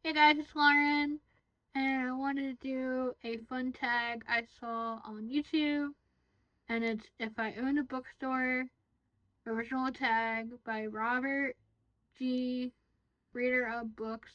Hey guys, it's Lauren, and I wanted to do a fun tag I saw on YouTube, and it's If I Owned a Bookstore, original tag by Robert G. Reader of Books.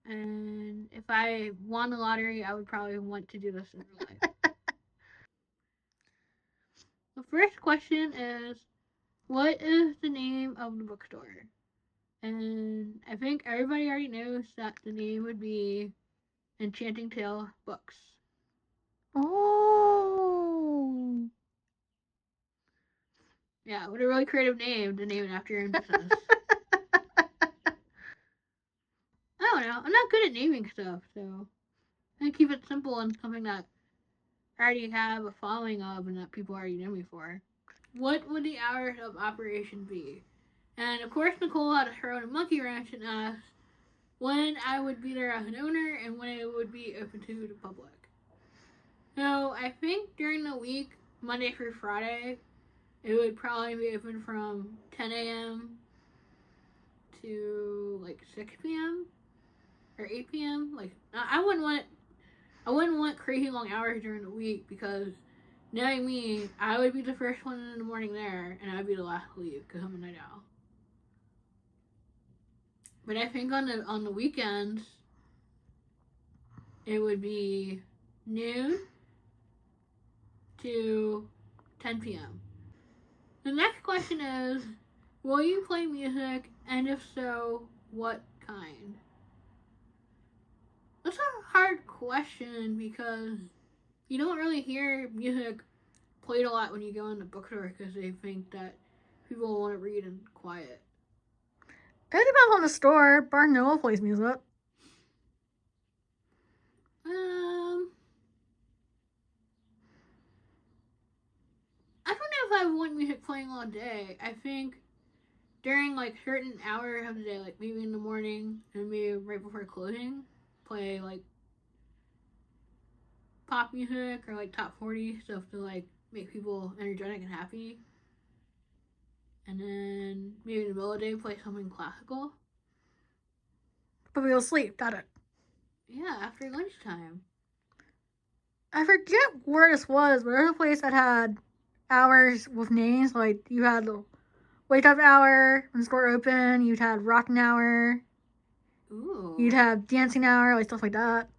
And if I won the lottery, I would probably want to do this in real life. The first question is, what is the name of the bookstore? And I think everybody already knows that the name would be Enchanting Tale Books. Oh. Yeah, what a really creative name to name it after your own business. I don't know. I'm not good at naming stuff, so I keep it simple and something that I already have a following of and that people already know me for. What would the hours of operation be? And of course, Nicole had her own monkey wrench and asked when I would be there as an owner and when it would be open to the public. So I think during the week, Monday through Friday, it would probably be open from 10 a.m. to like 6 p.m. or 8 p.m. Like I wouldn't want crazy long hours during the week because knowing me, I would be the first one in the morning there and I would be the last to leave because I'm a night owl. But I think on the weekends, it would be noon to 10 p.m. The next question is, will you play music, and if so, what kind? That's a hard question because you don't really hear music played a lot when you go in the bookstore because they think that people want to read in quiet. It depends on the store. Barnes & Noble plays music. I don't know if I want music playing all day. I think during like certain hours of the day, like maybe in the morning and maybe right before closing, play like pop music or like top 40 stuff to like make people energetic and happy. And then maybe in the middle of the day play something classical. But we'll sleep, got it. Yeah, after lunchtime. I forget where this was, but there's a place that had hours with names. Like, you had the wake up hour when the store opened, you'd have rocking hour. Ooh. You'd have dancing hour, like stuff like that.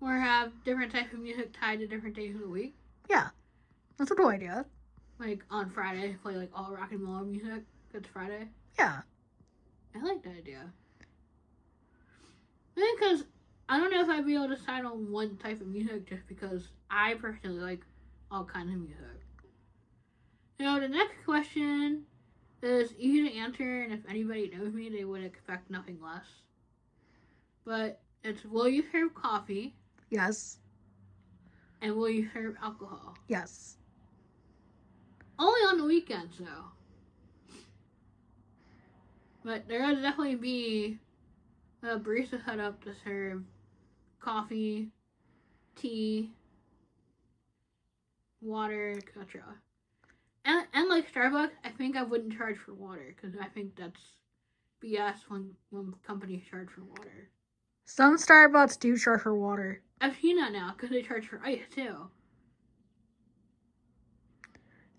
Or have different types of music tied to different days of the week. Yeah, that's a cool idea. Like on Friday, play like all rock and roll music. Good Friday. Yeah. I like that idea. I think because I don't know if I'd be able to decide on one type of music just because I personally like all kinds of music. The next question is easy to answer, and if anybody knows me, they would expect nothing less. But it's, will you serve coffee? Yes. And will you serve alcohol? Yes. Only on the weekends, though. But there would definitely be a barista set up to serve coffee, tea, water, etc. And like Starbucks, I think I wouldn't charge for water because I think that's BS when companies charge for water. Some Starbucks do charge for water. I've seen that now because they charge for ice too.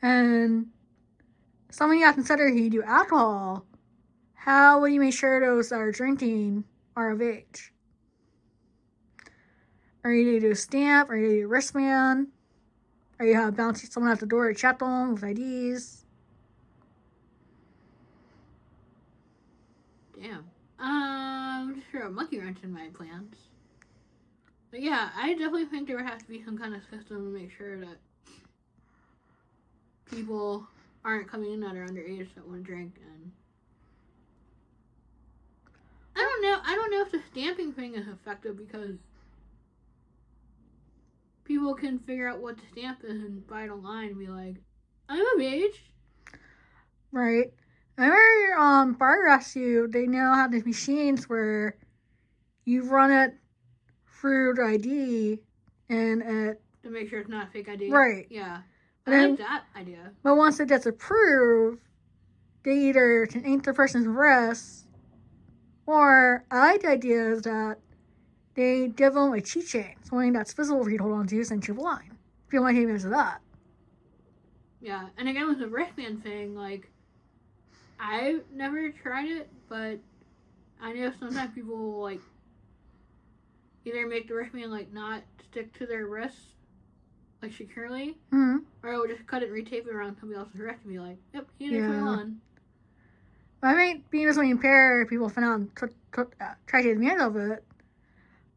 And something you have to consider, if you do alcohol, how will you make sure those that are drinking are of age? Are you going to do a stamp? Are you going to do a wristband? Are you have bounce someone at the door to check them with IDs? Damn. Just throw a monkey wrench in my plans. But yeah, I definitely think there would have to be some kind of system to make sure that people aren't coming in that are underage that want to drink. And I don't know if the stamping thing is effective because people can figure out what the stamp is and buy it online and be like, I'm of age. Right. I remember Bar Rescue, they now have these machines where you run it through the ID and it... To make sure it's not a fake ID. Right. Yeah. I like that idea. But once it gets approved, they either can ink the person's wrists, or I like the idea is that they give them a cheat chain, something that's visible for you to hold on to since you're blind. If you want to take advantage of that. Yeah, and again with the wristband thing, like, I've never tried it, but I know sometimes people will, like, either make the wristband, like, not stick to their wrists, like, securely, or will just cut it and retape it around somebody else's wrist and be like, yep, here's yeah. on. I think being visually impaired, people found out try to take advantage of it.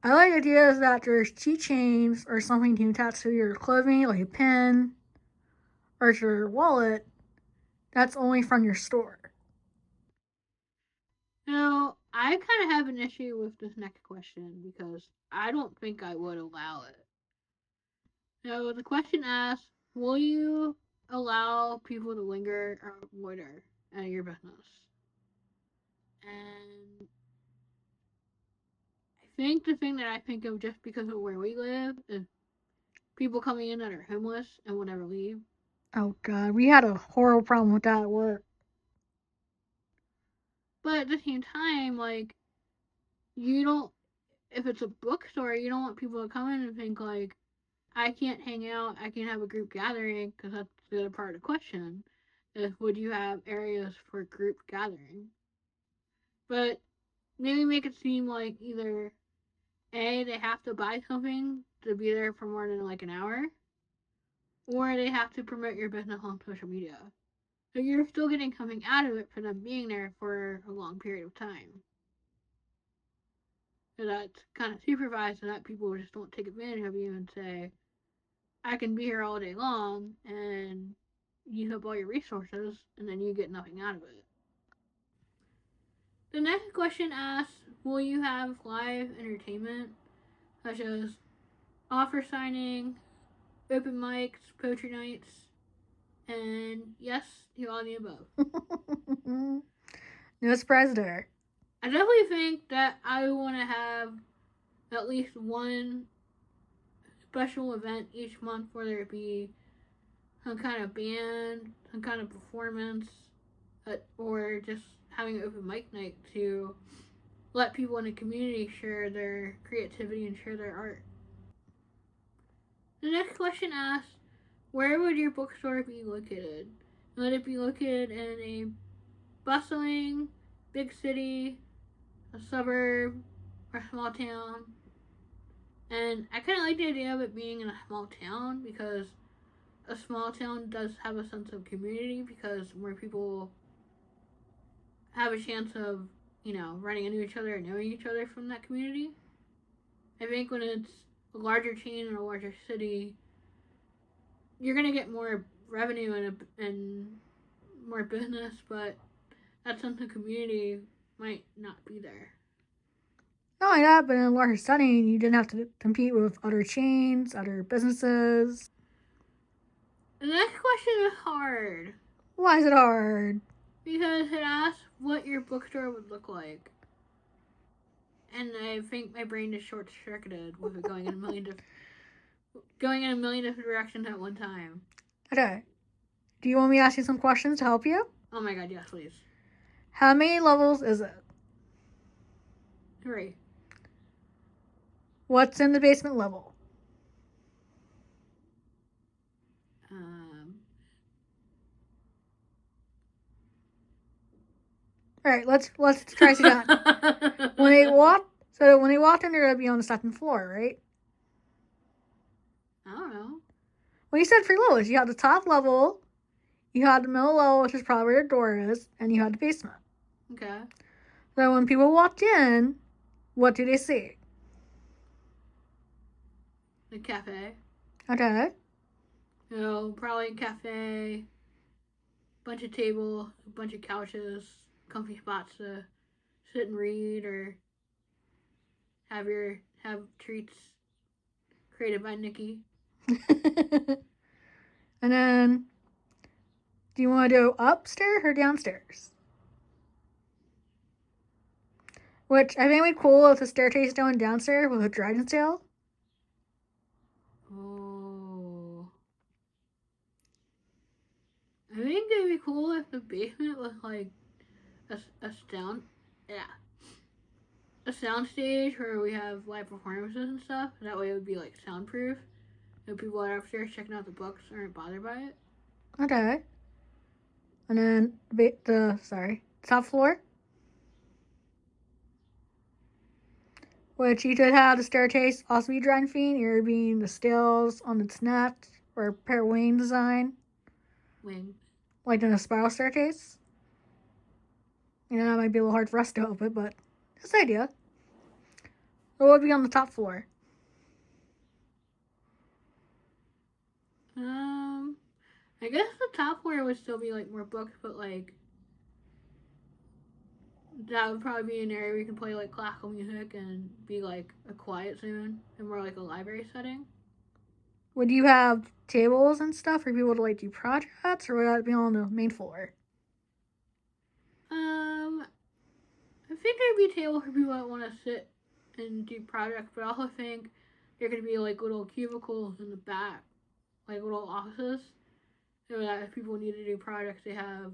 I like the idea that there's keychains or something to attach to your clothing, like a pin, or your wallet, that's only from your store. Now, I kind of have an issue with this next question because I don't think I would allow it. Now, the question asks, will you allow people to linger or loiter at your business? And I think the thing that I think of just because of where we live is people coming in that are homeless and will never leave. Oh, God. We had a horrible problem with that at work. But at the same time, like, you don't, if it's a bookstore, you don't want people to come in and think, like, I can't hang out, I can't have a group gathering, because that's the other part of the question, is would you have areas for group gathering? But maybe make it seem like either A, they have to buy something to be there for more than like an hour, or they have to promote your business on social media. So you're still getting something out of it for them being there for a long period of time. So that's kind of supervised so that people just don't take advantage of you and say, I can be here all day long and use up all your resources and then you get nothing out of it. The next question asks, will you have live entertainment such as offer signing, open mics, poetry nights, and yes to all the above? No surprise there. I definitely think that I want to have at least one special event each month, whether it be some kind of band, some kind of performance, or just having an open mic night to let people in the community share their creativity and share their art. The next question asks, where would your bookstore be located? Would it be located in a bustling, big city, a suburb, or a small town? And I kind of like the idea of it being in a small town because a small town does have a sense of community because more people have a chance of, running into each other and knowing each other from that community. I think when it's a larger chain in a larger city, you're going to get more revenue and more business, but that sense of community might not be there. Not only that, but in a larger setting, you didn't have to compete with other chains, other businesses. The next question is hard. Why is it hard? Because it asks what your bookstore would look like. And I think my brain is short-circuited with it going in a million different directions at one time. Okay. Do you want me to ask you some questions to help you? Oh my god, yes, please. How many levels is it? 3. What's in the basement level? All right, let's try this again. when they walked in, they're gonna be on the second floor, right? I don't know. Well, you said 3 levels. You had the top level, you had the middle level, which is probably where the door is, and you had the basement. Okay. So when people walked in, what do they see? The cafe. Okay. Probably a cafe, bunch of tables, a bunch of couches, comfy spots to sit and read or have treats created by Nikki. And then, do you want to go upstairs or downstairs? Which I think would be cool if the staircase going downstairs with a dragon's tail. Oh. I think it'd be cool if the basement was like a sound, yeah, a sound stage where we have live performances and stuff. That way it would be like soundproof. So people that are upstairs checking out the books aren't bothered by it. Okay. And then the top floor, which you could have the staircase also be dry and fiend, either being the scales on its net or a pair of wing design, Wings. like in a spiral staircase. You know, that might be a little hard for us to open, but just an idea. What would be on the top floor? I guess the top floor would still be like more books, but like that would probably be an area where you can play like classical music and be like a quiet zone and more like a library setting. Would you have tables and stuff for people to like do projects, or would that be on the main floor? I think there'd be a table for people that want to sit and do projects, but I also think there could be like little cubicles in the back, like little offices, so that if people need to do projects, they're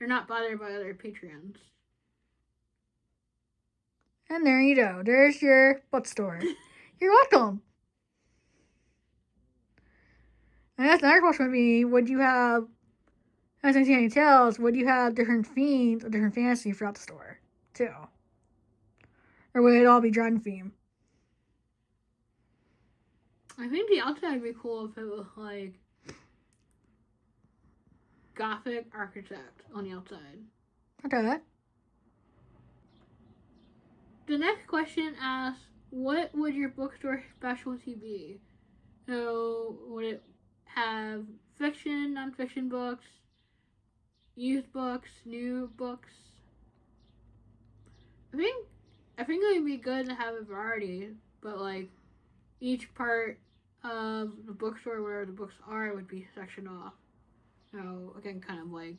not bothered by other patrons. And there you go. There's your bookstore. You're welcome. And that's another question would be, would you have, as in Tiny Tales, would you have different themes or different fantasy throughout the store, too? Or would it all be dragon theme? I think the outside would be cool if it was like Gothic architect on the outside. Okay. The next question asks, what would your bookstore specialty be? So, would it have fiction, non-fiction books, used books, new books? I think it would be good to have a variety, but like each part of the bookstore where the books are would be sectioned off. So again, kind of like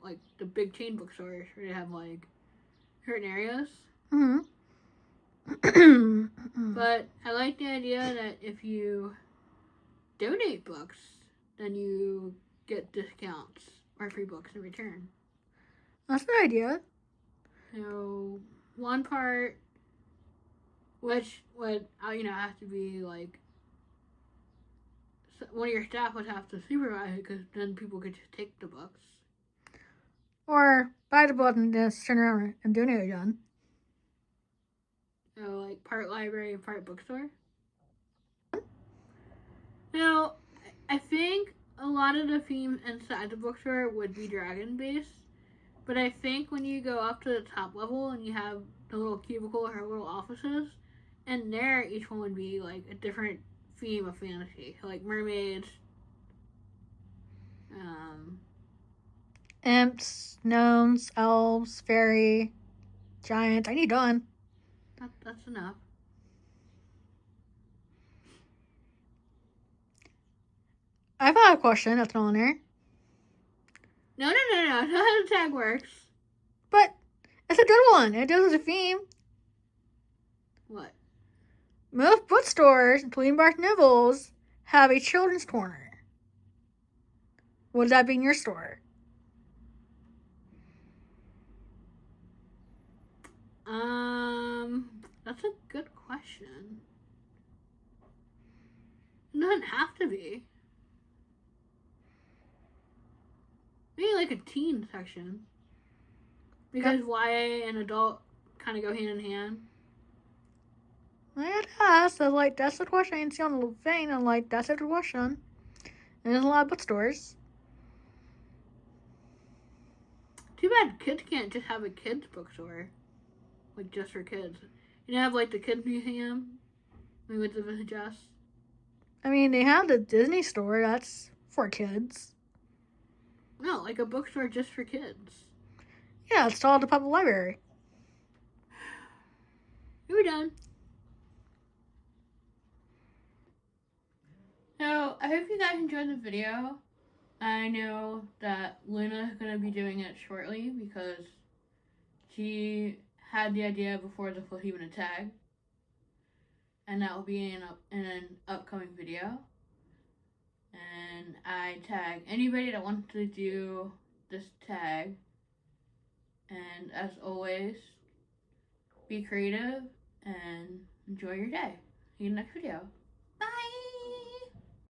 like the big chain bookstores where they have like certain areas. Mm-hmm. But I like the idea that if you donate books, then you get discounts or free books in return. That's a good idea. So one part, which would have to be like one of your staff would have to supervise it because then people could just take the books. Or buy the book and just turn around and donate it again. So like part library and part bookstore. Now, I think a lot of the themes inside the bookstore would be dragon based, but I think when you go up to the top level and you have the little cubicle or little offices, and there each one would be like a different theme of fantasy, like mermaids, Imps, gnomes, elves, fairy, giants. I need done. That's enough. I've got a question that's on there. No. That's how the tag works. But it's a good one. It deals with a theme. What? Most bookstores, including Barnes & Nibbles, have a children's corner. Would that be in your store? That's a good question. It doesn't have to be. Maybe like a teen section. Because YA and adult kind of go hand in hand. Yeah, it has. So, like, that's the question I didn't see on the thing, and, like, that's a good question. And there's a lot of bookstores. Too bad kids can't just have a kids bookstore. Like, just for kids. You know, have, like, the kids museum. We went to visit Jess. I mean, they have the Disney store. That's for kids. No, like a bookstore just for kids. Yeah, it's all the public library. We're done. So, I hope you guys enjoyed the video. I know that Luna's going to be doing it shortly because she had the idea before this was even a tag. And that will be in an upcoming video. And and I tag anybody that wants to do this tag. And as always, be creative and enjoy your day. See you in the next video.